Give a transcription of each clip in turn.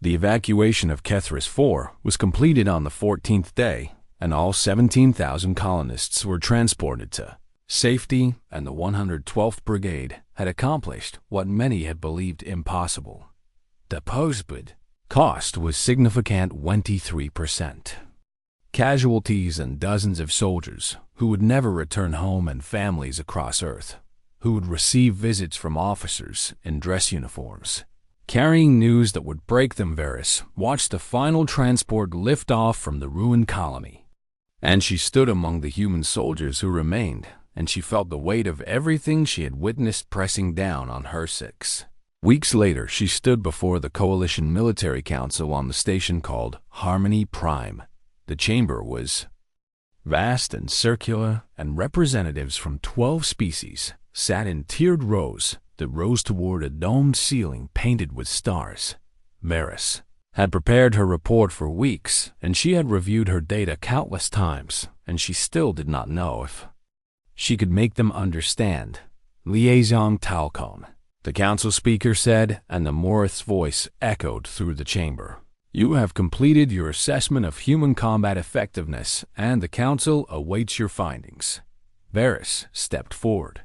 The evacuation of HFY 4 was completed on the 14th day, and all 17,000 colonists were transported to safety, and the 112th Brigade had accomplished what many had believed impossible. The postbid cost was significant 23%. Casualties and dozens of soldiers who would never return home and families across Earth, who would receive visits from officers in dress uniforms, carrying news that would break them. Varys watched the final transport lift off from the ruined colony. And she stood among the human soldiers who remained, and she felt the weight of everything she had witnessed pressing down on her. 6 weeks later, she stood before the Coalition Military Council on the station called Harmony Prime. The chamber was vast and circular, and representatives from 12 species sat in tiered rows that rose toward a domed ceiling painted with stars. Varys had prepared her report for weeks, and she had reviewed her data countless times, and she still did not know if she could make them understand. Liaison Talcon, the council speaker said, and the Morith's voice echoed through the chamber. You have completed your assessment of human combat effectiveness, and the council awaits your findings. Varys stepped forward,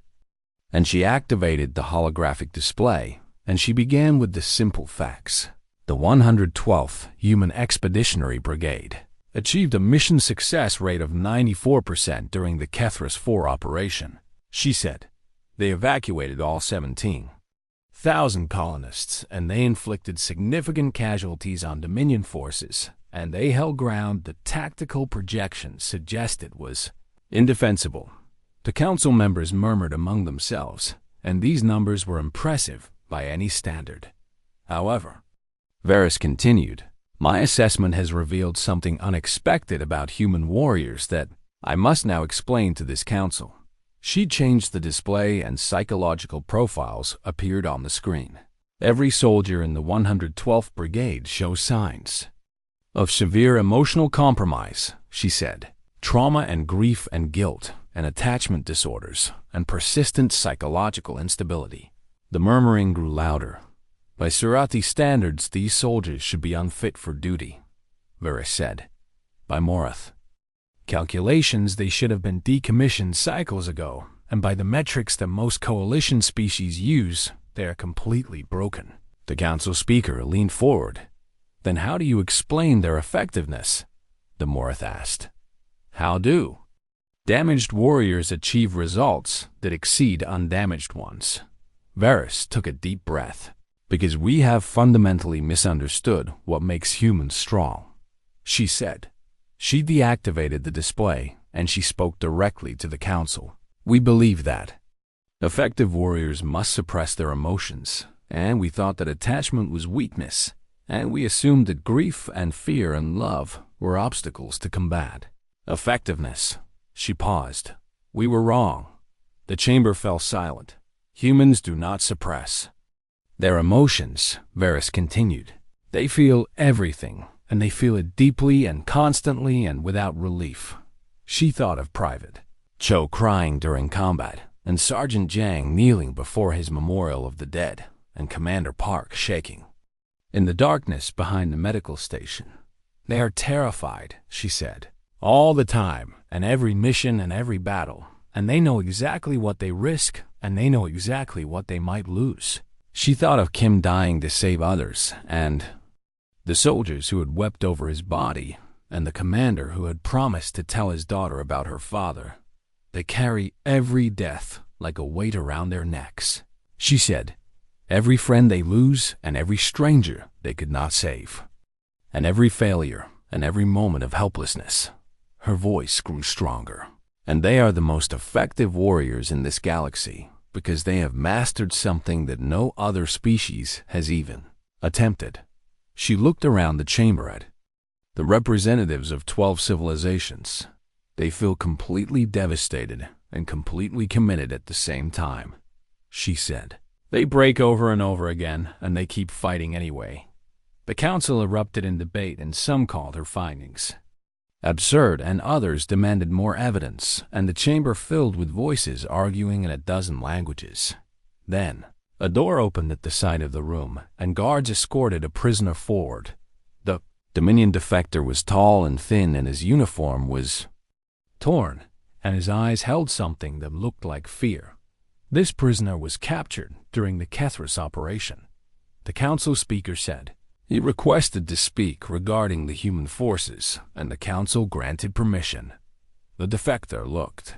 and she activated the holographic display, and she began with the simple facts. The 112th Human Expeditionary Brigade achieved a mission success rate of 94% during the HFY 4 operation, she said. They evacuated all 17,000 colonists, and they inflicted significant casualties on Dominion forces, and they held ground the tactical projections suggested was indefensible. The council members murmured among themselves, and these numbers were impressive by any standard. However, Varys continued, my assessment has revealed something unexpected about human warriors that I must now explain to this council. She changed the display, and psychological profiles appeared on the screen. Every soldier in the 112th Brigade shows signs of severe emotional compromise, she said. Trauma and grief and guilt and attachment disorders and persistent psychological instability. The murmuring grew louder. By Surati standards, these soldiers should be unfit for duty, Varys said. By Morith calculations, they should have been decommissioned cycles ago, and by the metrics that most coalition species use, they are completely broken. The council speaker leaned forward. Then how do you explain their effectiveness? The Morith asked. How do damaged warriors achieve results that exceed undamaged ones? Varys took a deep breath. Because we have fundamentally misunderstood what makes humans strong, she said. She deactivated the display, and she spoke directly to the council. We believe that effective warriors must suppress their emotions, and we thought that attachment was weakness, and we assumed that grief and fear and love were obstacles to combat effectiveness. She paused. We were wrong. The chamber fell silent. Humans do not suppress their emotions, Varys continued. They feel everything, and they feel it deeply and constantly and without relief. She thought of Private Cho crying during combat, and Sergeant Jang kneeling before his memorial of the dead, and Commander Park shaking in the darkness behind the medical station. They are terrified, she said, all the time, and every mission and every battle, and they know exactly what they risk, and they know exactly what they might lose. She thought of Kim dying to save others, and the soldiers who had wept over his body, and the commander who had promised to tell his daughter about her father. They carry every death like a weight around their necks, she said. Every friend they lose, and every stranger they could not save, and every failure, and every moment of helplessness. Her voice grew stronger. And they are the most effective warriors in this galaxy, because they have mastered something that no other species has even attempted. She looked around the chamber at the representatives of 12 civilizations. They feel completely devastated and completely committed at the same time, she said. They break over and over again, and they keep fighting anyway. The council erupted in debate, and some called her findings absurd, and others demanded more evidence, and the chamber filled with voices arguing in a dozen languages. Then, A door opened at the side of the room, and guards escorted a prisoner forward. The Dominion defector was tall and thin, and his uniform was torn, and his eyes held something that looked like fear. This prisoner was captured during the Kethris operation. The council speaker said he requested to speak regarding the human forces, and the council granted permission. The defector looked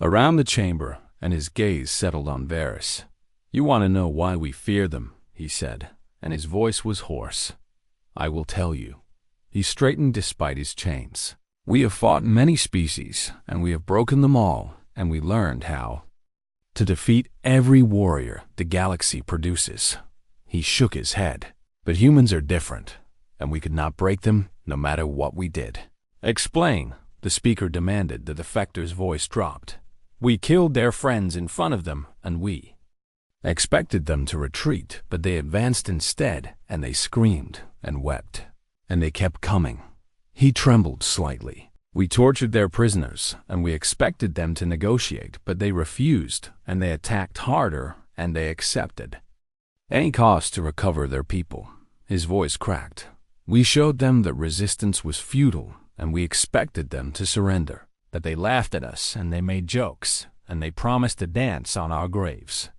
around the chamber, and his gaze settled on Varys. "You want to know why we fear them," he said, and his voice was hoarse. "I will tell you." He straightened despite his chains. "We have fought many species, and we have broken them all, and we learned how to defeat every warrior the galaxy produces." He shook his head. "But humans are different, and we could not break them no matter what we did." "Explain," the speaker demanded. The defector's voice dropped. "We killed their friends in front of them, and we expected them to retreat, but they advanced instead, and they screamed and wept, and they kept coming." He trembled slightly. "We tortured their prisoners, and we expected them to negotiate, but they refused, and they attacked harder, and they accepted any cost to recover their people." His voice cracked. "We showed them that resistance was futile, and we expected them to surrender, that they laughed at us, and they made jokes, and they promised to dance on our graves."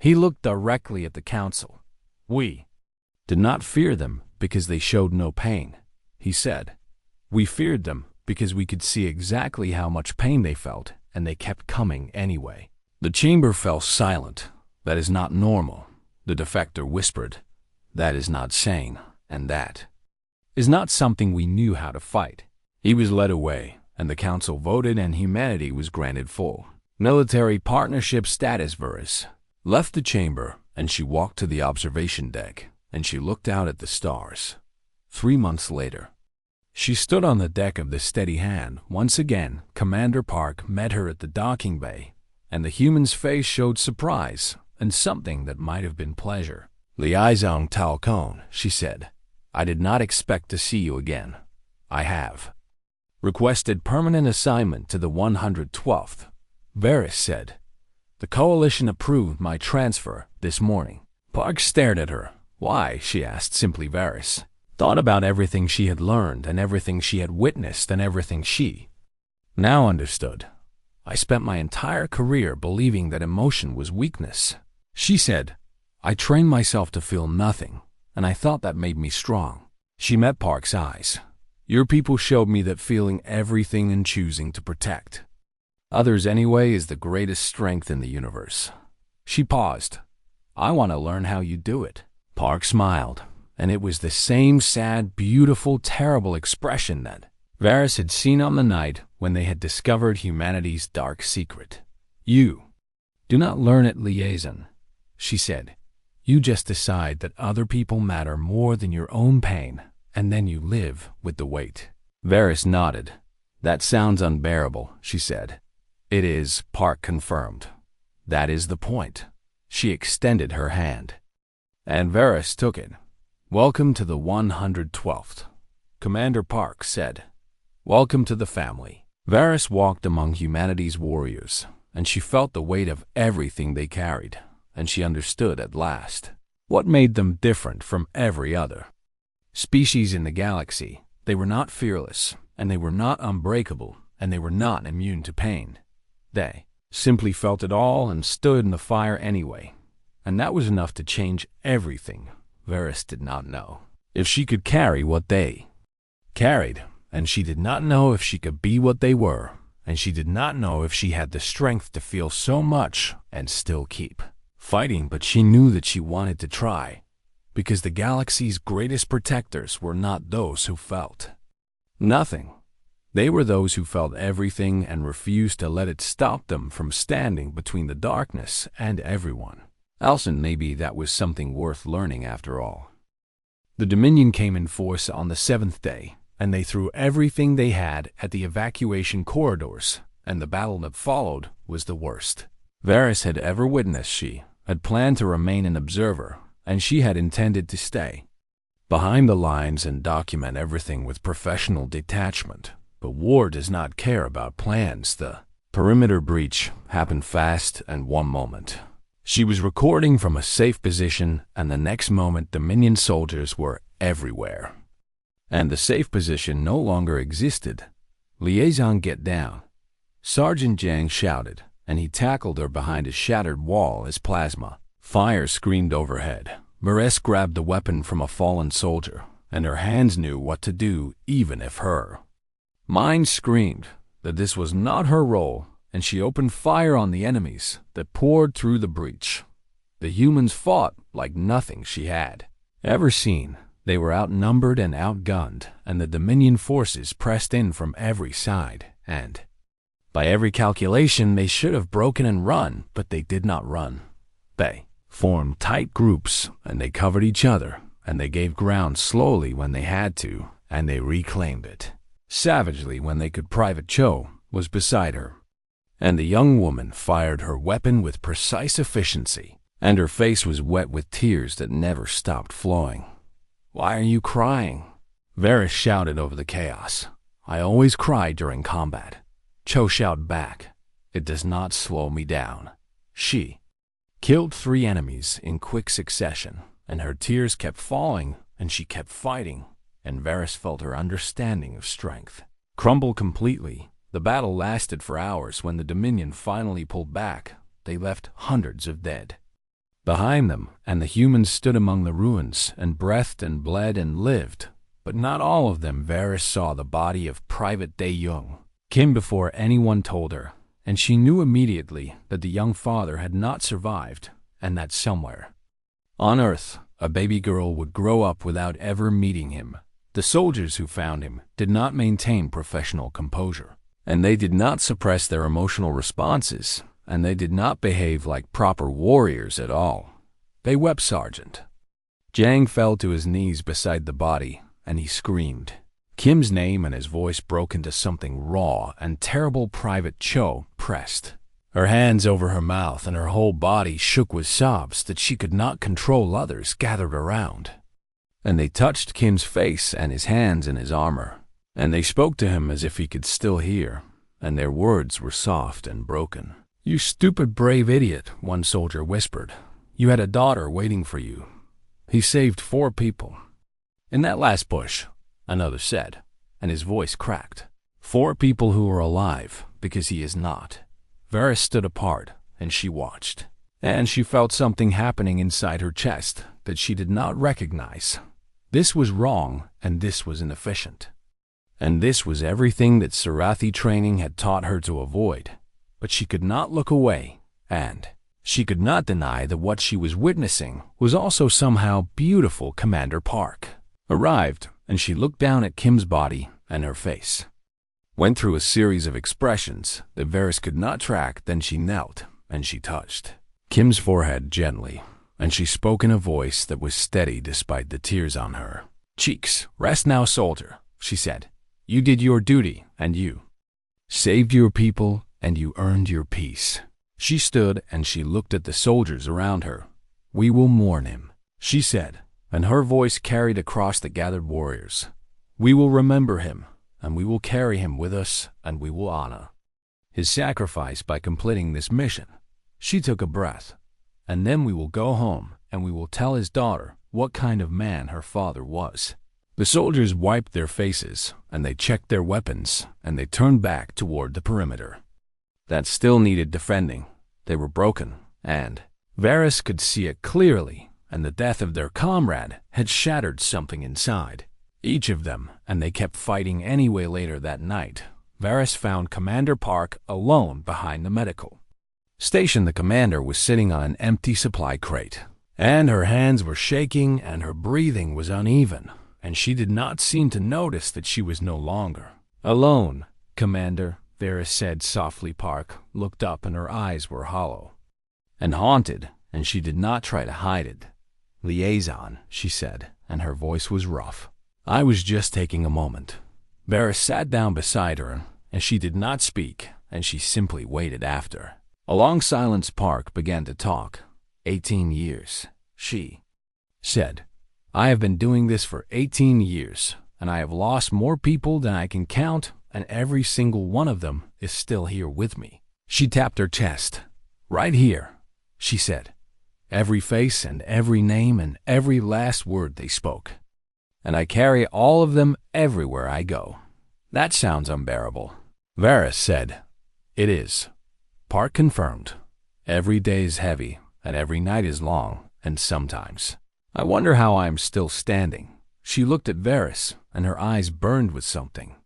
He looked directly at the council. "We did not fear them because they showed no pain," he said. "We feared them because we could see exactly how much pain they felt, and they kept coming anyway." The chamber fell silent. "That is not normal," the defector whispered. "That is not sane, and that is not something we knew how to fight." He was led away, and the council voted, and humanity was granted full military partnership status. Varys left the chamber, and she walked to the observation deck, and she looked out at the stars. 3 months later, she stood on the deck of the Steady Hand. Once again, Commander Park met her at the docking bay, and the human's face showed surprise and something that might have been pleasure. "Liaison Talcon," she said. "I did not expect to see you again. I have requested permanent assignment to the 112th, Varys said. "The coalition approved my transfer this morning." Park stared at her. "Why?" she asked simply. Varys thought about everything she had learned and everything she had witnessed and everything she now understood. "I spent my entire career believing that emotion was weakness," she said. "I trained myself to feel nothing, and I thought that made me strong." She met Park's eyes. "Your people showed me that feeling everything and choosing to protect others anyway is the greatest strength in the universe." She paused. "I want to learn how you do it." Park smiled, and it was the same sad, beautiful, terrible expression that Varys had seen on the night when they had discovered humanity's dark secret. "You do not learn at liaison," she said. "You just decide that other people matter more than your own pain, and then you live with the weight." Varys nodded. "That sounds unbearable," she said. "It is," Park confirmed. "That is the point." She extended her hand, and Varys took it. "Welcome to the 112th," Commander Park said. "Welcome to the family." Varys walked among humanity's warriors, and she felt the weight of everything they carried, and she understood at last what made them different from every other species in the galaxy. They were not fearless, and they were not unbreakable, and they were not immune to pain. They simply felt it all and stood in the fire anyway. And that was enough to change everything. Varys did not know if she could carry what they carried, and she did not know if she could be what they were, and she did not know if she had the strength to feel so much and still keep fighting, but she knew that she wanted to try, because the galaxy's greatest protectors were not those who felt nothing. They were those who felt everything and refused to let it stop them from standing between the darkness and everyone else, and maybe that was something worth learning after all. The Dominion came in force on the 7th day, and they threw everything they had at the evacuation corridors, and the battle that followed was the worst Varys had ever witnessed. She had planned to remain an observer, and she had intended to stay behind the lines and document everything with professional detachment. But war does not care about plans. The perimeter breach happened fast, and one moment She was recording from a safe position, and the next moment Dominion soldiers were everywhere. And the safe position no longer existed. "Liaison, get down." Sergeant Jang shouted, and he tackled her behind a shattered wall as plasma. Fire screamed overhead. Varese grabbed the weapon from a fallen soldier, and her hands knew what to do even if her mind screamed that this was not her role, and she opened fire on the enemies that poured through the breach. The humans fought like nothing she had ever seen. They were outnumbered and outgunned, and the Dominion forces pressed in from every side, and by every calculation they should have broken and run, but they did not run. They formed tight groups, and they covered each other, and they gave ground slowly when they had to, and they reclaimed it savagely when they could. Private Cho was beside her, and the young woman fired her weapon with precise efficiency, and her face was wet with tears that never stopped flowing. "Why are you crying?" Varese shouted over the chaos. "I always cry during combat." Cho shouted back, "It does not slow me down." She killed 3 enemies in quick succession, and her tears kept falling, and she kept fighting, and Varese felt her understanding of strength crumble completely. The battle lasted for hours. When the Dominion finally pulled back, they left hundreds of dead behind them, and the humans stood among the ruins and breathed and bled and lived. But not all of them. Varese saw the body of Private Dae-Young Kim before anyone told her, and she knew immediately that the young father had not survived, and that somewhere on Earth a baby girl would grow up without ever meeting him. The soldiers who found him did not maintain professional composure, and they did not suppress their emotional responses, and they did not behave like proper warriors at all. They wept. Sergeant Jang fell to his knees beside the body, and he screamed Kim's name, and his voice broke into something raw and terrible. Private Cho pressed her hands over her mouth, and her whole body shook with sobs that she could not control. Others gathered around, and they touched Kim's face and his hands and his armor, and they spoke to him as if he could still hear, and their words were soft and broken. "You stupid, brave idiot," one soldier whispered. "You had a daughter waiting for you. He saved 4 people." "In that last bush," another said, and his voice cracked. 4 people who are alive, because he is not." Varese stood apart, and she watched, and she felt something happening inside her chest that she did not recognize. This was wrong, and this was inefficient, and this was everything that Sarathi training had taught her to avoid. But she could not look away, and she could not deny that what she was witnessing was also somehow beautiful. Commander Park arrived, and she looked down at Kim's body, and her face went through a series of expressions that Varese could not track. Then she knelt, and she touched Kim's forehead gently, and she spoke in a voice that was steady despite the tears on her cheeks. "Rest now, soldier," she said. "You did your duty, and you saved your people, and you earned your peace." She stood, and she looked at the soldiers around her. "We will mourn him," she said, and her voice carried across the gathered warriors. "We will remember him, and we will carry him with us, and we will honor his sacrifice by completing this mission." She took a breath. "And then we will go home, and we will tell his daughter what kind of man her father was." The soldiers wiped their faces, and they checked their weapons, and they turned back toward the perimeter that still needed defending. They were broken, and Varese could see it clearly, and the death of their comrade had shattered something inside each of them, and they kept fighting anyway. Later that night, Varese found Commander Park alone behind the medical station. The commander was sitting on an empty supply crate, and her hands were shaking, and her breathing was uneven, and she did not seem to notice that she was no longer alone. "Commander," Varese said softly. Park looked up, and her eyes were hollow and haunted, and she did not try to hide it. "Liaison," she said, and her voice was rough. "I was just taking a moment." Varese sat down beside her, and she did not speak, and she simply waited. After a long silence, Park began to talk. 18 years, she said. "I have been doing this for 18 years, and I have lost more people than I can count, and every single one of them is still here with me." She tapped her chest. "Right here," she said, every face and every name and every last word they spoke. And I carry all of them everywhere I go. That sounds unbearable. Varys said, "It is." Park confirmed. Every day is heavy, and every night is long, and sometimes. I wonder how I am still standing. She looked at Varys, and her eyes burned with something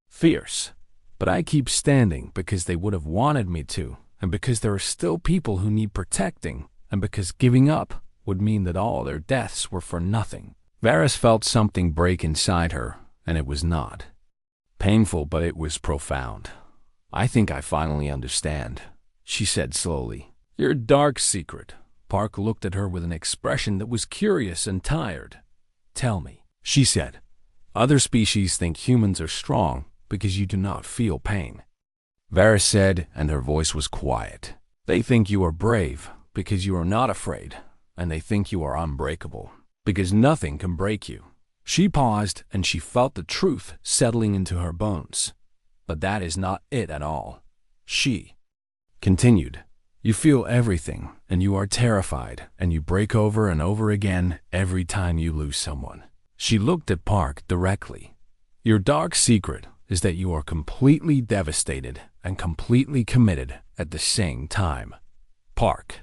fierce. But I keep standing because they would have wanted me to, and because there are still people who need protecting, and because giving up would mean that all their deaths were for nothing. Varys felt something break inside her, and it was not painful, but it was profound. "I think I finally understand," she said slowly. "Your dark secret." Park looked at her with an expression that was curious and tired. "Tell me," she said. "Other species think humans are strong because you do not feel pain." Varys said, and her voice was quiet. "They think you are brave because you are not afraid, and they think you are unbreakable because nothing can break you." She paused, and she felt the truth settling into her bones. "But that is not it at all." She continued, "You feel everything, and you are terrified, and you break over and over again every time you lose someone." She looked at Park directly. "Your dark secret is that you are completely devastated and completely committed at the same time." Park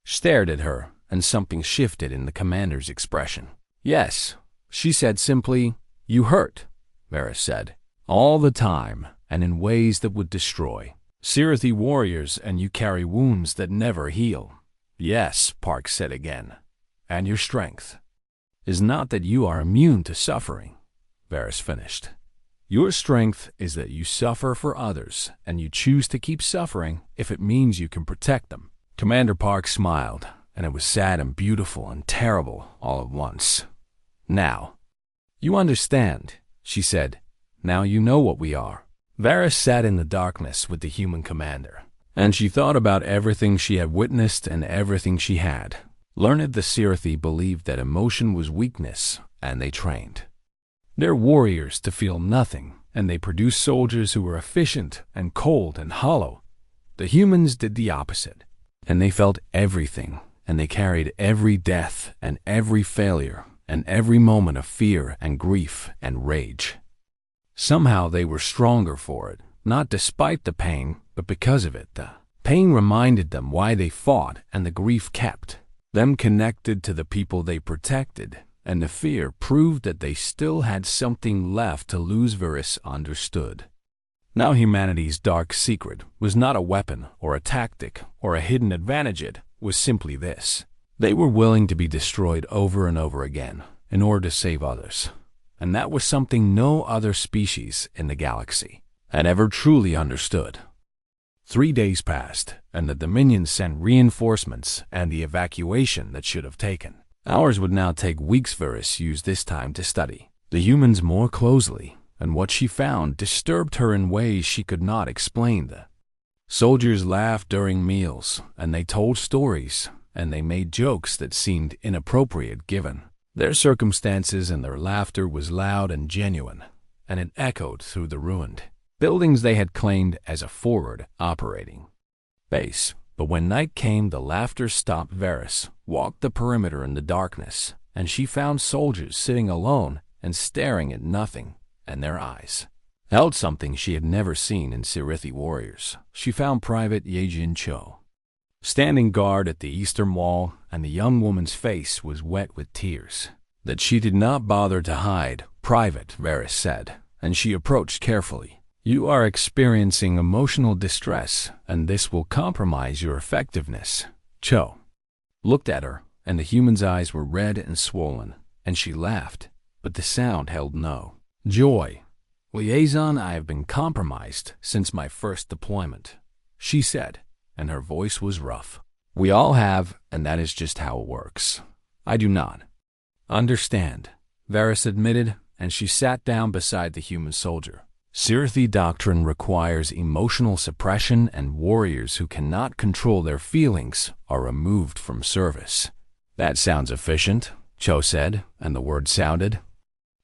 stared at her, and something shifted in the commander's expression. "Yes," she said simply. "You hurt," Varys said, "all the time, and in ways that would destroy Sirathi warriors, and you carry wounds that never heal." "Yes," Park said again. "And your strength is not that you are immune to suffering," Varys finished. "Your strength is that you suffer for others, and you choose to keep suffering if it means you can protect them." Commander Park smiled, and it was sad and beautiful and terrible all at once. "Now you understand," she said. "Now you know what we are." Varys sat in the darkness with the human commander, and she thought about everything she had witnessed and everything she had learned. The Sirathi believed that emotion was weakness, and they trained their warriors to feel nothing, and they produced soldiers who were efficient and cold and hollow. The humans did the opposite, and they felt everything, and they carried every death and every failure and every moment of fear and grief and rage. Somehow they were stronger for it, not despite the pain, but because of it. The pain reminded them why they fought, and the grief kept them connected to the people they protected, and the fear proved that they still had something left to lose. Varys understood. Now humanity's dark secret was not a weapon or a tactic or a hidden advantage. It was simply this: they were willing to be destroyed over and over again in order to save others. And that was something no other species in the galaxy had ever truly understood. 3 days passed, and the Dominion sent reinforcements and the evacuation that should have taken hours would now take weeks. Varys used this time to study the humans more closely, and what she found disturbed her in ways she could not explain. The soldiers laughed during meals, and they told stories, and they made jokes that seemed inappropriate given their circumstances, and their laughter was loud and genuine, and it echoed through the ruined buildings they had claimed as a forward operating base. But when night came, the laughter stopped. Varys walked the perimeter in the darkness, and she found soldiers sitting alone and staring at nothing, and their eyes held something she had never seen in Sirathi warriors. She found Private Yejin Cho standing guard at the eastern wall, and the young woman's face was wet with tears that she did not bother to hide. "Private," Varys said, and she approached carefully. "You are experiencing emotional distress, and this will compromise your effectiveness." Cho looked at her, and the human's eyes were red and swollen, and she laughed, but the sound held no joy. "Liaison, I have been compromised since my first deployment," she said, and her voice was rough. "We all have, and that is just how it works." "I do not understand," Varys admitted, and she sat down beside the human soldier. "Sirathi doctrine requires emotional suppression, and warriors who cannot control their feelings are removed from service." "That sounds efficient," Cho said, and the word sounded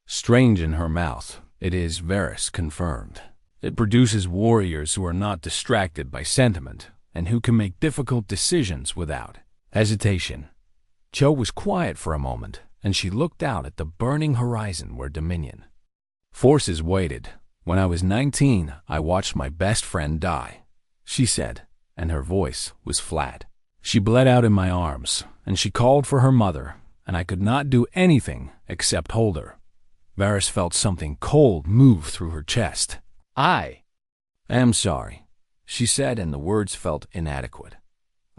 strange in her mouth. "It is," Varys confirmed. "It produces warriors who are not distracted by sentiment, and who can make difficult decisions without Hesitation. Cho was quiet for a moment, and she looked out at the burning horizon where Dominion forces waited. When I was 19, I watched my best friend die, she said, and her voice was flat. She bled out in my arms, and she called for her mother, and I could not do anything except hold her. Varys felt something cold move through her chest. I am sorry, she said, and the words felt inadequate.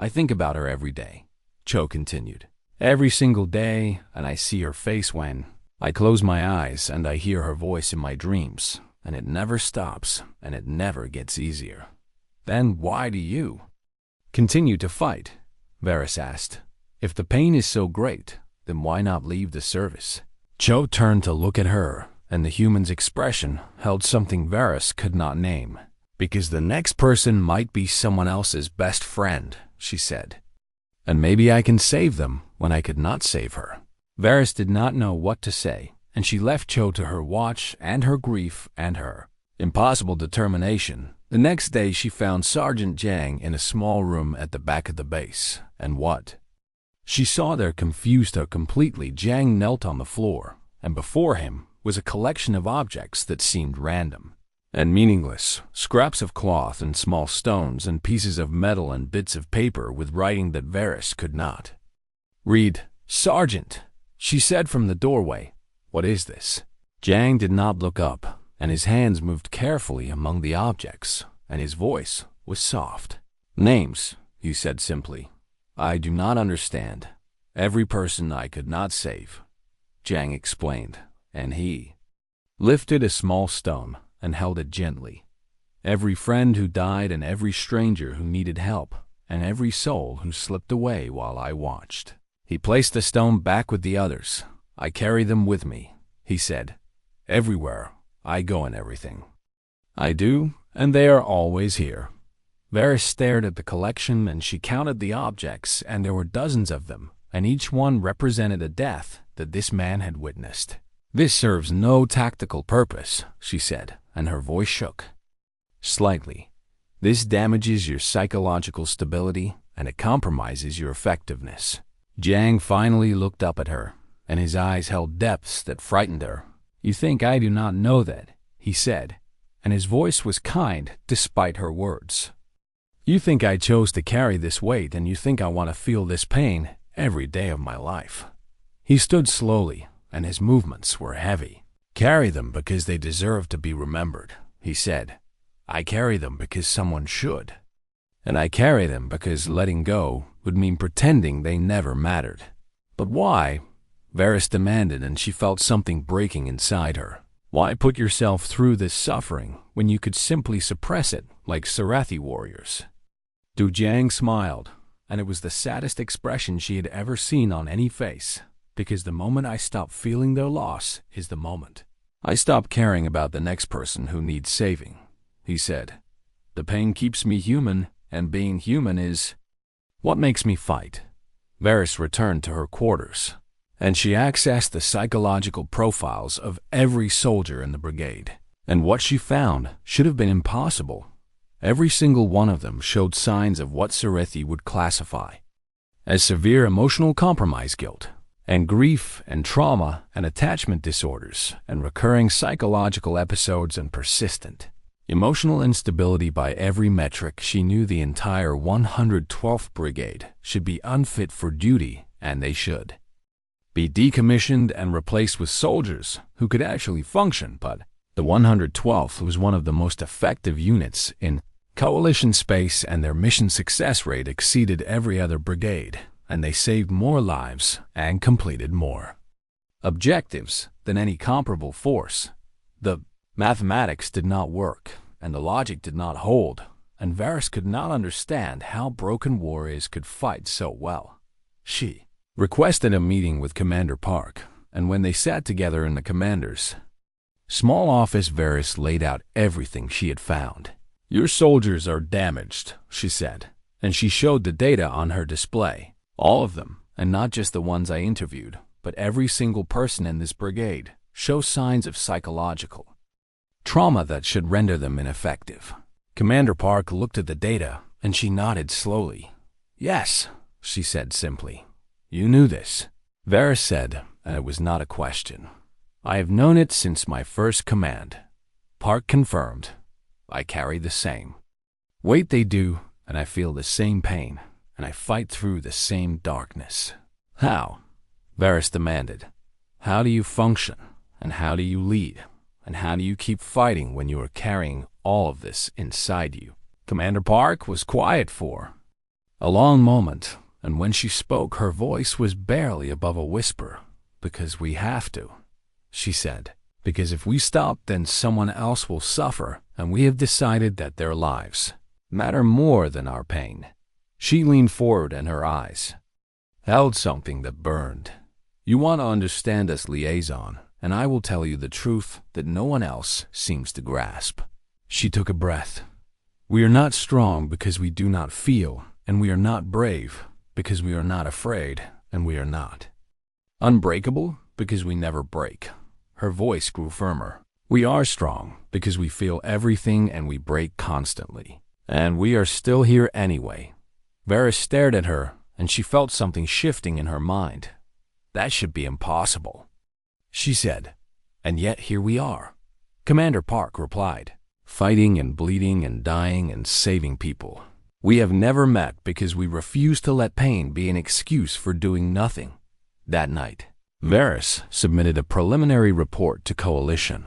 I think about her every day, Cho continued. Every single day, and I see her face when I close my eyes, and I hear her voice in my dreams, and it never stops, and it never gets easier. Then why do you continue to fight? Varys asked. If the pain is so great, then why not leave the service? Cho turned to look at her, and the human's expression held something Varys could not name. Because the next person might be someone else's best friend, she said. And maybe I can save them when I could not save her. Varys did not know what to say, and she left Cho to her watch and her grief and her impossible determination. The next day she found Sergeant Jiang in a small room at the back of the base, and what she saw there confused her completely. Jiang knelt on the floor, and before him was a collection of objects that seemed random and meaningless, scraps of cloth and small stones and pieces of metal and bits of paper with writing that Varys could not read. Sergeant, she said from the doorway, what is this? Jiang did not look up, and his hands moved carefully among the objects, and his voice was soft. Names, he said simply. I do not understand. Every person I could not save, Jiang explained, and he lifted a small stone and held it gently. Every friend who died and every stranger who needed help and every soul who slipped away while I watched. He placed the stone back with the others. I carry them with me, he said. Everywhere I go and everything I do, and they are always here. Varys stared at the collection, and she counted the objects, and there were dozens of them, and each one represented a death that this man had witnessed. This serves no tactical purpose, she said, and her voice shook slightly. This damages your psychological stability, and it compromises your effectiveness. Jiang finally looked up at her, and his eyes held depths that frightened her. You think I do not know that, he said, and his voice was kind despite her words. You think I chose to carry this weight, and you think I want to feel this pain every day of my life. He stood slowly, and his movements were heavy. Carry them because they deserve to be remembered, he said. I carry them because someone should. And I carry them because letting go would mean pretending they never mattered. But why? Varys demanded, and she felt something breaking inside her. Why put yourself through this suffering when you could simply suppress it like Sarathi warriors? Du Jiang smiled, and it was the saddest expression she had ever seen on any face, because the moment I stop feeling their loss is the moment I stop caring about the next person who needs saving, he said. The pain keeps me human, and being human is what makes me fight. Varys returned to her quarters, and she accessed the psychological profiles of every soldier in the brigade. And what she found should have been impossible. Every single one of them showed signs of what Sarathi would classify as severe emotional compromise guilt, and grief and trauma and attachment disorders and recurring psychological episodes and persistent emotional instability. By every metric, she knew the entire 112th Brigade should be unfit for duty, and they should be decommissioned and replaced with soldiers who could actually function. But the 112th was one of the most effective units in Coalition space, and their mission success rate exceeded every other brigade, and they saved more lives and completed more objectives than any comparable force. The mathematics did not work, and the logic did not hold, and Varys could not understand how broken warriors could fight so well. She requested a meeting with Commander Park, and when they sat together in the commander's small office, Varys laid out everything she had found. Your soldiers are damaged, she said, and she showed the data on her display. All of them, and not just the ones I interviewed, but every single person in this brigade, show signs of psychological trauma that should render them ineffective. Commander Park looked at the data, and she nodded slowly. Yes, she said simply. You knew this. Varys said, and it was not a question. I have known it since my first command. Park confirmed. I carry the same weight they do, and I feel the same pain, and I fight through the same darkness. How? Varys demanded. How do you function, and how do you lead, and how do you keep fighting when you are carrying all of this inside you? Commander Park was quiet for a long moment, and when she spoke, her voice was barely above a whisper. Because we have to, she said. Because if we stop, then someone else will suffer, and we have decided that their lives matter more than our pain. She leaned forward, and her eyes held something that burned. You want to understand us, liaison, and I will tell you the truth that no one else seems to grasp. She took a breath. We are not strong because we do not feel, and we are not brave because we are not afraid, and we are not unbreakable because we never break. Her voice grew firmer. We are strong because we feel everything and we break constantly. And we are still here anyway. Varys stared at her, and she felt something shifting in her mind. That should be impossible, she said. And yet here we are. Commander Park replied, fighting and bleeding and dying and saving people. We have never met because we refuse to let pain be an excuse for doing nothing. That night, Varys submitted a preliminary report to Coalition.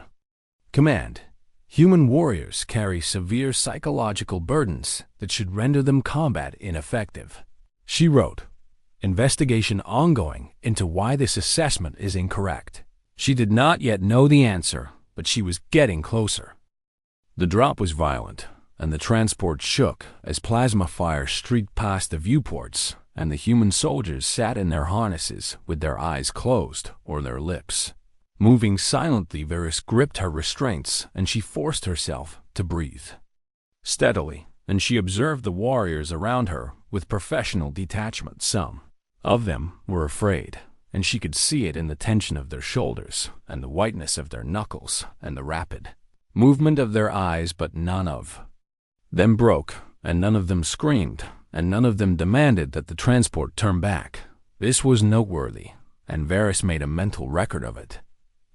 Command: human warriors carry severe psychological burdens that should render them combat ineffective. She wrote, investigation ongoing into why this assessment is incorrect. She did not yet know the answer, but she was getting closer. The drop was violent, and the transport shook as plasma fire streaked past the viewports, and the human soldiers sat in their harnesses with their eyes closed or their lips. Moving silently, Varys gripped her restraints, and she forced herself to breathe steadily, and she observed the warriors around her with professional detachment. Some of them were afraid, and she could see it in the tension of their shoulders, and the whiteness of their knuckles, and the rapid movement of their eyes, but none of them broke, and none of them screamed, and none of them demanded that the transport turn back. This was noteworthy, and Varys made a mental record of it.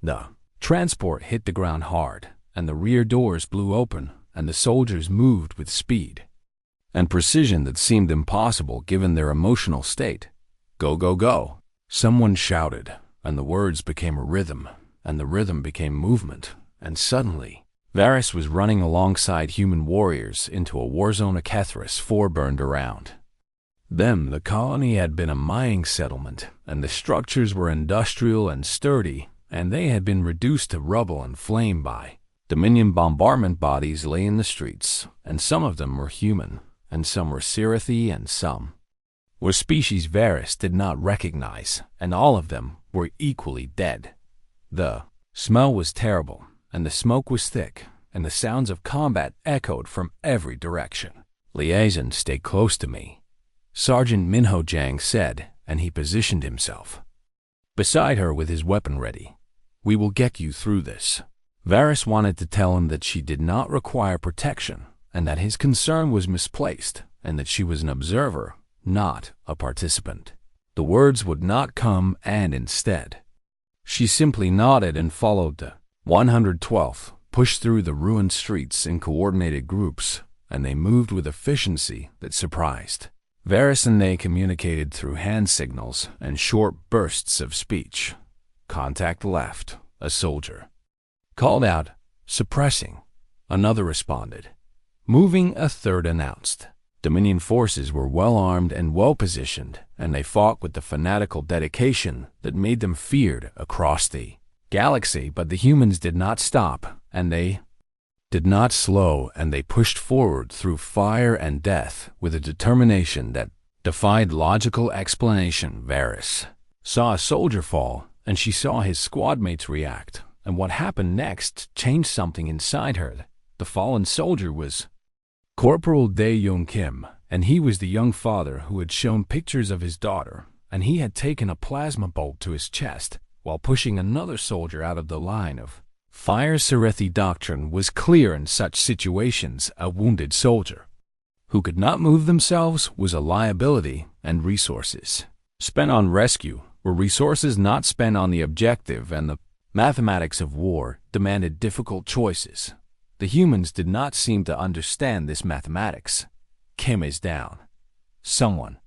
The transport hit the ground hard, and the rear doors blew open, and the soldiers moved with speed and precision that seemed impossible given their emotional state. Go, go, go! Someone shouted, and the words became a rhythm, and the rhythm became movement, and suddenly Varys was running alongside human warriors into a war zone. A Kethris 4 burned around them. The colony had been a mining settlement, and the structures were industrial and sturdy, and they had been reduced to rubble and flame by Dominion bombardment. Bodies lay in the streets, and some of them were human, and some were Sirathi, and some were species Varys did not recognize, and all of them were equally dead. The smell was terrible, and the smoke was thick, and the sounds of combat echoed from every direction. Liaison, stay close to me, Sergeant Minho Jang said, and he positioned himself beside her with his weapon ready. We will get you through this. Varys wanted to tell him that she did not require protection, and that his concern was misplaced, and that she was an observer, not a participant. The words would not come, and instead, she simply nodded and followed the 112th, pushed through the ruined streets in coordinated groups, and they moved with efficiency that surprised Varys, and they communicated through hand signals and short bursts of speech. Contact left, a soldier called out, suppressing. Another responded. Moving, a third announced. Dominion forces were well-armed and well-positioned, and they fought with the fanatical dedication that made them feared across the galaxy. But the humans did not stop, and they did not slow, and they pushed forward through fire and death with a determination that defied logical explanation. Varys saw a soldier fall, and she saw his squad mates react, and what happened next changed something inside her. The fallen soldier was Corporal Dae-Young Kim, and he was the young father who had shown pictures of his daughter, and he had taken a plasma bolt to his chest while pushing another soldier out of the line of fire. Sirathi doctrine was clear in such situations. A wounded soldier who could not move themselves was a liability, and resources spent on rescue were resources not spent on the objective, and the mathematics of war demanded difficult choices. The humans did not seem to understand this mathematics. "Kim is down," someone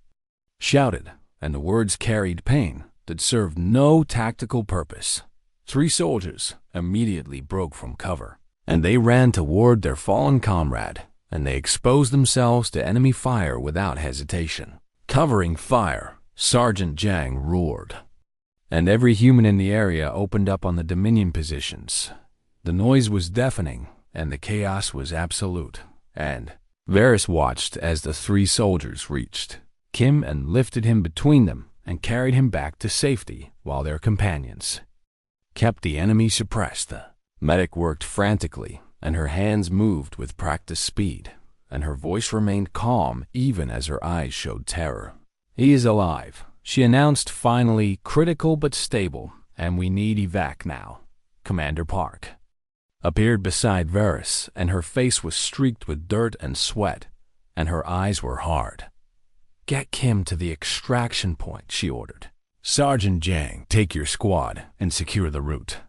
shouted, and the words carried pain that served no tactical purpose. 3 soldiers immediately broke from cover, and they ran toward their fallen comrade, and they exposed themselves to enemy fire without hesitation. Covering fire, Sergeant Jang roared, and every human in the area opened up on the Dominion positions. The noise was deafening, and the chaos was absolute, and Varys watched as the 3 soldiers reached Kim and lifted him between them and carried him back to safety, while their companions kept the enemy suppressed. The medic worked frantically, and her hands moved with practiced speed, and her voice remained calm even as her eyes showed terror. "He is alive," she announced finally, critical but stable, "and we need evac now." Commander Park appeared beside Varys, and her face was streaked with dirt and sweat, and her eyes were hard. "Get Kim to the extraction point," she ordered. "Sergeant Jang, take your squad and secure the route."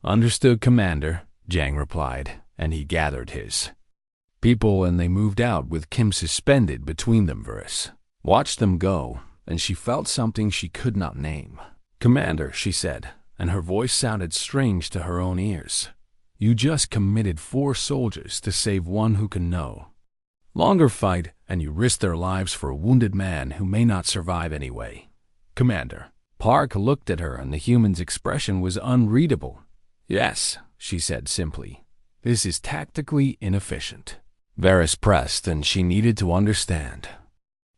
"Understood, Commander," Jang replied, and he gathered his people and they moved out with Kim suspended between them. Varys watched them go, and she felt something she could not name. "Commander," she said, and her voice sounded strange to her own ears, "you just committed 4 soldiers to save one who can no longer fight, and you risked their lives for a wounded man who may not survive anyway." "Commander." Park looked at her, and the human's expression was unreadable. "Yes," she said simply. "This is tactically inefficient." Varys pressed, and she needed to understand.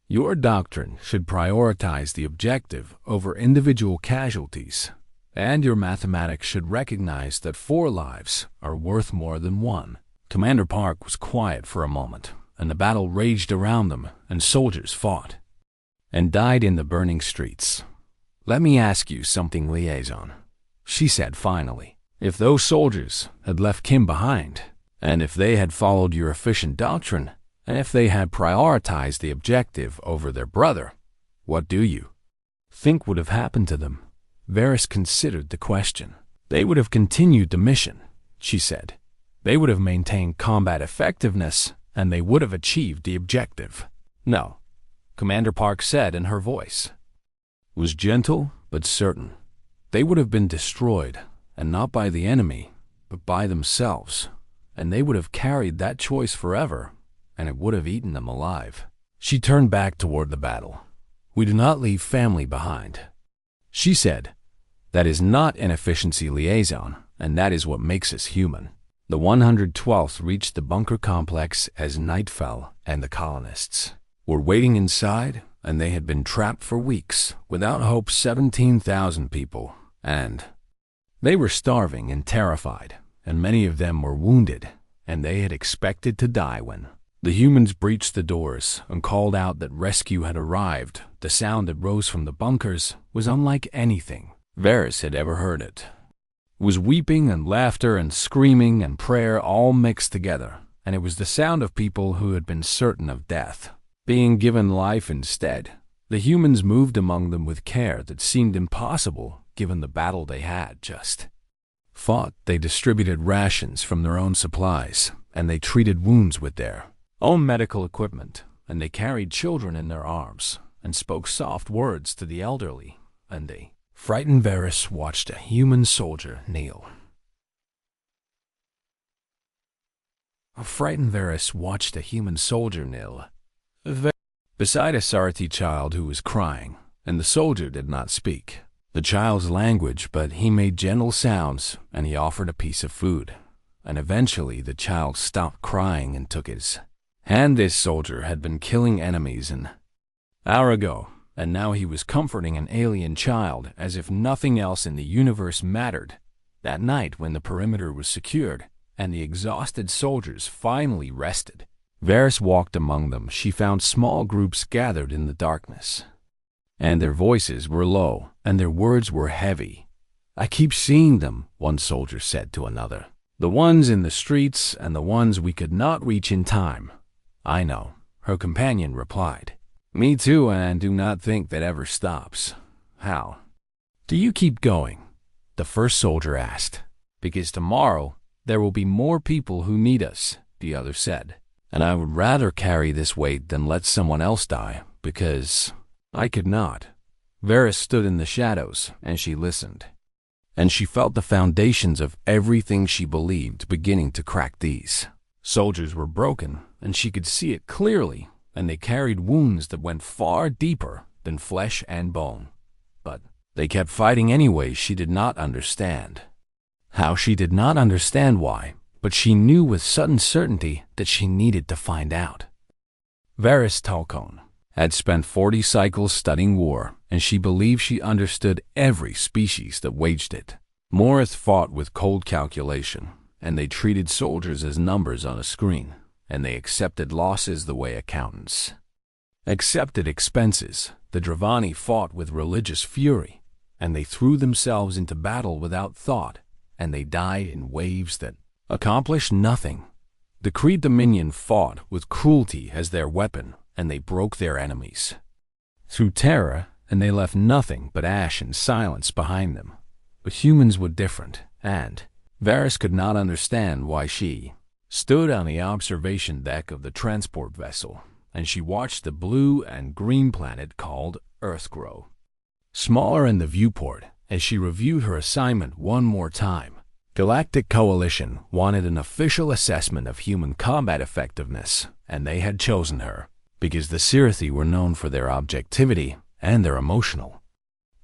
"Your doctrine should prioritize the objective over individual casualties, and your mathematics should recognize that 4 lives are worth more than 1. Commander Park was quiet for a moment, and the battle raged around them, and soldiers fought and died in the burning streets. "Let me ask you something, liaison," she said finally. "If those soldiers had left Kim behind, and if they had followed your efficient doctrine, and if they had prioritized the objective over their brother, what do you think would have happened to them?" Varys considered the question. "They would have continued the mission," she said. "They would have maintained combat effectiveness, and they would have achieved the objective." "No," Commander Park said, and her voice was gentle but certain. "They would have been destroyed, and not by the enemy, but by themselves, and they would have carried that choice forever, and it would have eaten them alive." She turned back toward the battle. "We do not leave family behind," she said. "That is not an efficiency, liaison, and that is what makes us human." The 112th reached the bunker complex as night fell, and the colonists were waiting inside, and they had been trapped for weeks, without hope. 17,000 people, and they were starving and terrified, and many of them were wounded, and they had expected to die when the humans breached the doors and called out that rescue had arrived. The sound that rose from the bunkers was unlike anything Varys had ever heard. It was weeping and laughter and screaming and prayer all mixed together, and it was the sound of people who had been certain of death being given life instead. The humans moved among them with care that seemed impossible given the battle they had just fought. They distributed rations from their own supplies, and they treated wounds with their own medical equipment, and they carried children in their arms and spoke soft words to the elderly, and they frightened Varys watched a human soldier kneel. Beside a Sarati child who was crying, and the soldier did not speak the child's language, but he made gentle sounds, and he offered a piece of food, and eventually the child stopped crying and took his hand. This soldier had been killing enemies an hour ago, and now he was comforting an alien child as if nothing else in the universe mattered. That night, when the perimeter was secured and the exhausted soldiers finally rested, Varys walked among them. She found small groups gathered in the darkness, and their voices were low, and their words were heavy. "I keep seeing them," one soldier said to another. "The ones in the streets and the ones we could not reach in time." "I know," her companion replied. Me too, and I do not think that ever stops. How do you keep going? The first soldier asked. Because tomorrow there will be more people who need us, the other said. And I would rather carry this weight than let someone else die, because I could not. Varys stood in the shadows, and she listened. And she felt the foundations of everything she believed beginning to crack. These soldiers were broken, and she could see it clearly, and they carried wounds that went far deeper than flesh and bone. But they kept fighting anyway. She did not understand. How she did not understand why, but she knew with sudden certainty that she needed to find out. Varys Talcon had spent 40 cycles studying war, and she believed she understood every species that waged it. Morith fought with cold calculation, and they treated soldiers as numbers on a screen, and they accepted losses the way accountants accepted expenses. The Dravani fought with religious fury, and they threw themselves into battle without thought, and they died in waves that accomplished nothing. The Kree Dominion fought with cruelty as their weapon, and they broke their enemies through terror, and they left nothing but ash and silence behind them. But humans were different, and Varys could not understand why. She stood on the observation deck of the transport vessel, and she watched the blue and green planet called Earth grow smaller in the viewport as she reviewed her assignment one more time. Galactic Coalition wanted an official assessment of human combat effectiveness, and they had chosen her because the Sirathi were known for their objectivity and their emotional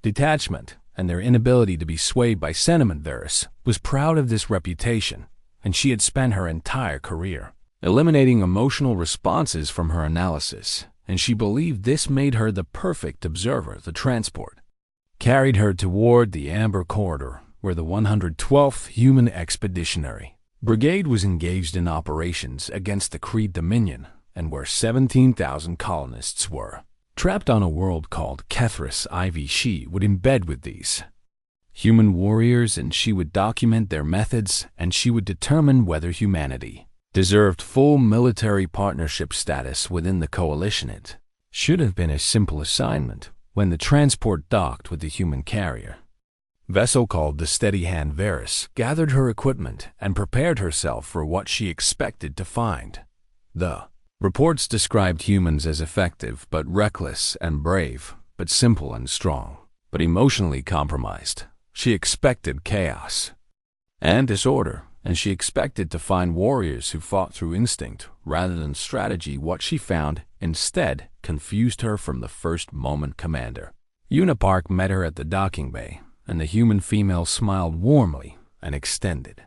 detachment and their inability to be swayed by sentiment. Varys was proud of this reputation, and she had spent her entire career eliminating emotional responses from her analysis, and she believed this made her the perfect observer. The transport carried her toward the Amber Corridor, where the 112th Human Expeditionary Brigade was engaged in operations against the Kree Dominion, and where 17,000 colonists were trapped on a world called Kethris. She would embed with these human warriors, and she would document their methods, and she would determine whether humanity deserved full military partnership status within the coalition. It should have been a simple assignment when the transport docked with the human carrier vessel called the Steady Hand. Varys gathered her equipment and prepared herself for what she expected to find. The reports described humans as effective but reckless, and brave but simple and strong, but emotionally compromised. She expected chaos and disorder, and she expected to find warriors who fought through instinct rather than strategy. What she found instead confused her from the first moment. Commander Unipark met her at the docking bay, and the human female smiled warmly and extended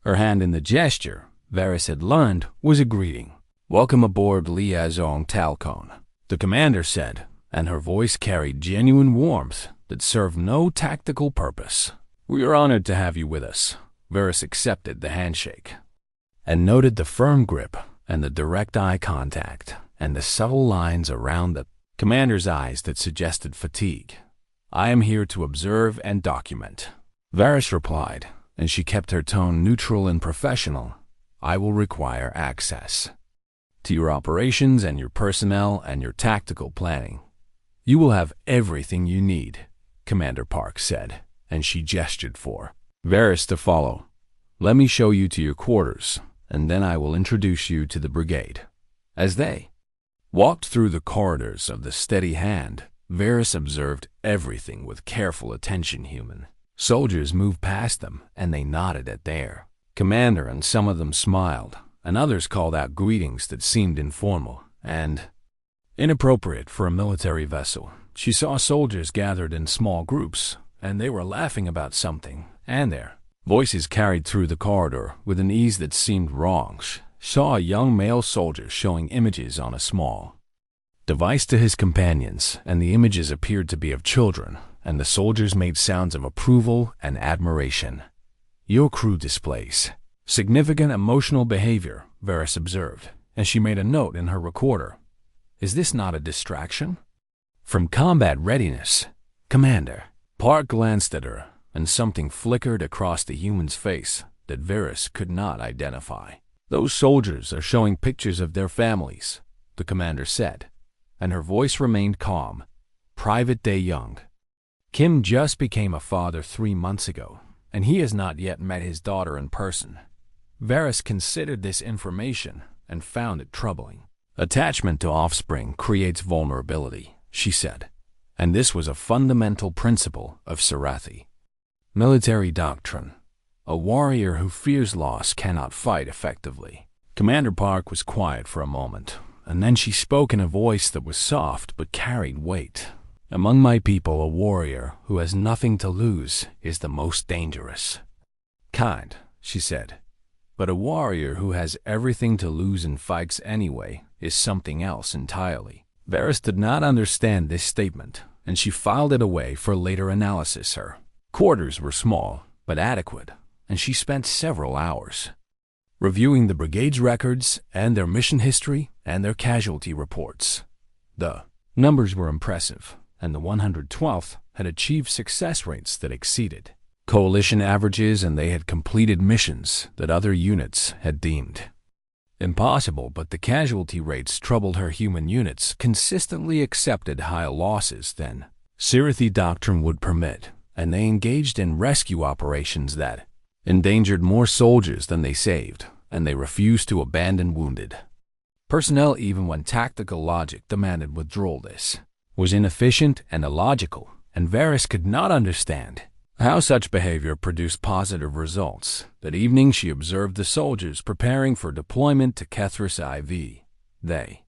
her hand. In the gesture, Varys had learned was a greeting. Welcome aboard Liaison Talcon, the commander said, and her voice carried genuine warmth that served no tactical purpose. We are honored to have you with us. Varys accepted the handshake and noted the firm grip and the direct eye contact and the subtle lines around the commander's eyes that suggested fatigue. I am here to observe and document, Varys replied, and she kept her tone neutral and professional. I will require access to your operations and your personnel and your tactical planning. You will have everything you need, Commander Park said, and she gestured for Varys to follow. Let me show you to your quarters, and then I will introduce you to the brigade. As they walked through the corridors of the Steady Hand, Varys observed everything with careful attention. Human soldiers moved past them, and they nodded at their commander, and some of them smiled, and others called out greetings that seemed informal and inappropriate for a military vessel. She saw soldiers gathered in small groups, and they were laughing about something, and their voices carried through the corridor with an ease that seemed wrong. She saw a young male soldier showing images on a small device to his companions, and the images appeared to be of children, and the soldiers made sounds of approval and admiration. Your crew displays significant emotional behavior, Varys observed, and she made a note in her recorder. Is this not a distraction from combat readiness, Commander? Park glanced at her, and something flickered across the human's face that Varys could not identify. Those soldiers are showing pictures of their families, the commander said, and her voice remained calm. Private Day Young. Kim just became a father 3 months ago, and he has not yet met his daughter in person. Varys considered this information and found it troubling. Attachment to offspring creates vulnerability, she said, and this was a fundamental principle of Sarathi. Military doctrine. A warrior who fears loss cannot fight effectively. Commander Park was quiet for a moment, and then she spoke in a voice that was soft but carried weight. Among my people, a warrior who has nothing to lose is the most dangerous. Kind, she said, but a warrior who has everything to lose and fights anyway is something else entirely. Varys did not understand this statement, and she filed it away for later analysis. Her quarters were small, but adequate, and she spent several hours reviewing the brigade's records and their mission history and their casualty reports. The numbers were impressive, and the 112th had achieved success rates that exceeded coalition averages, and they had completed missions that other units had deemed impossible, but the casualty rates troubled her. Human units consistently accepted higher losses than Sarathi doctrine would permit, and they engaged in rescue operations that endangered more soldiers than they saved, and they refused to abandon wounded personnel even when tactical logic demanded withdrawal. This was inefficient and illogical, and Varys could not understand how such behavior produced positive results. That evening she observed the soldiers preparing for deployment to Kethris IV. They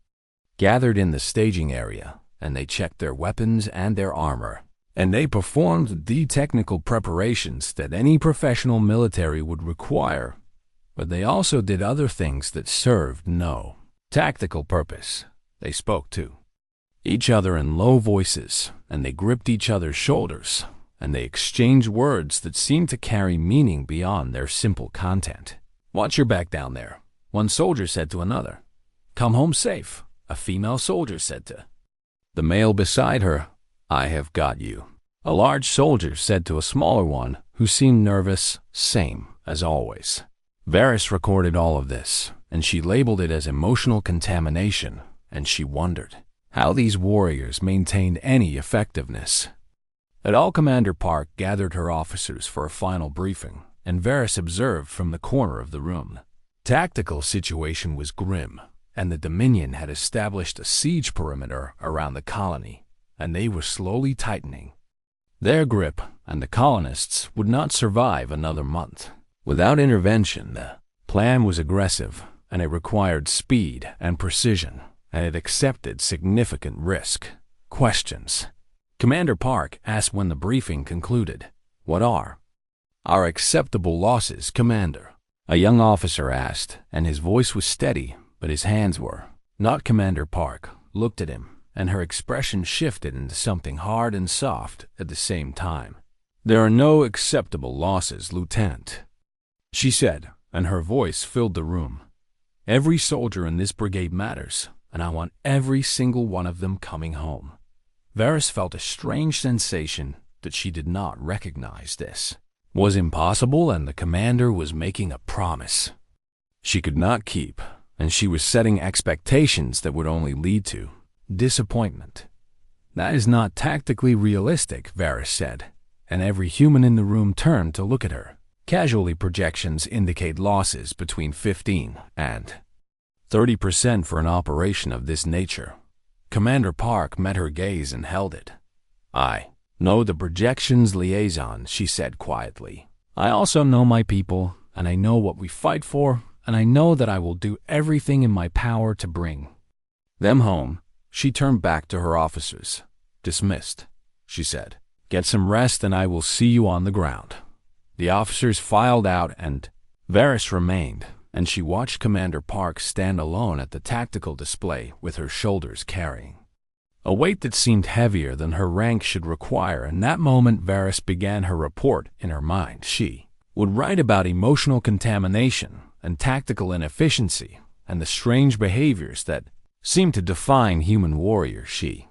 gathered in the staging area, and they checked their weapons and their armor, and they performed the technical preparations that any professional military would require, but they also did other things that served no tactical purpose. They spoke to each other in low voices, and they gripped each other's shoulders, and they exchanged words that seemed to carry meaning beyond their simple content. "Watch your back down there," one soldier said to another. "Come home safe," a female soldier said to the male beside her. "I have got you," a large soldier said to a smaller one who seemed nervous. Same as always. Varys recorded all of this, and she labeled it as emotional contamination, and she wondered how these warriors maintained any effectiveness. At all, Commander Park gathered her officers for a final briefing, and Varys observed from the corner of the room. Tactical situation was grim, and the Dominion had established a siege perimeter around the colony, and they were slowly tightening their grip, and the colonists would not survive another month without intervention. The plan was aggressive, and it required speed and precision, and it accepted significant risk. Questions. Commander Park asked when the briefing concluded. "What are our acceptable losses, Commander?" a young officer asked, and his voice was steady, but his hands were not. Commander Park looked at him, and her expression shifted into something hard and soft at the same time. "There are no acceptable losses, Lieutenant," she said, and her voice filled the room. "Every soldier in this brigade matters, and I want every single one of them coming home." Varys felt a strange sensation that she did not recognize. This was impossible, and the commander was making a promise she could not keep, and she was setting expectations that would only lead to disappointment. "That is not tactically realistic," Varys said, and every human in the room turned to look at her. "Casualty projections indicate losses between 15 and 30% for an operation of this nature." Commander Park met her gaze and held it. "I know the projections, liaison," she said quietly. "I also know my people, and I know what we fight for, and I know that I will do everything in my power to bring them home." She turned back to her officers. "Dismissed," she said. "Get some rest, and I will see you on the ground." The officers filed out, and Varys remained, and she watched Commander Park stand alone at the tactical display with her shoulders carrying a weight that seemed heavier than her rank should require. In that moment, Varys began her report in her mind. She would write about emotional contamination and tactical inefficiency and the strange behaviors that seemed to define human warriors. She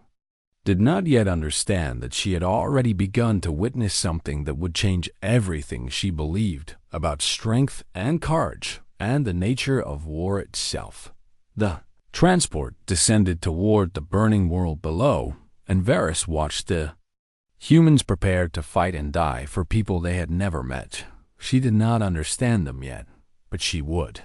did not yet understand that she had already begun to witness something that would change everything she believed about strength and courage and the nature of war itself. The Transport descended toward the burning world below, and Varys watched the humans prepare to fight and die for people they had never met. She did not understand them yet, but she would.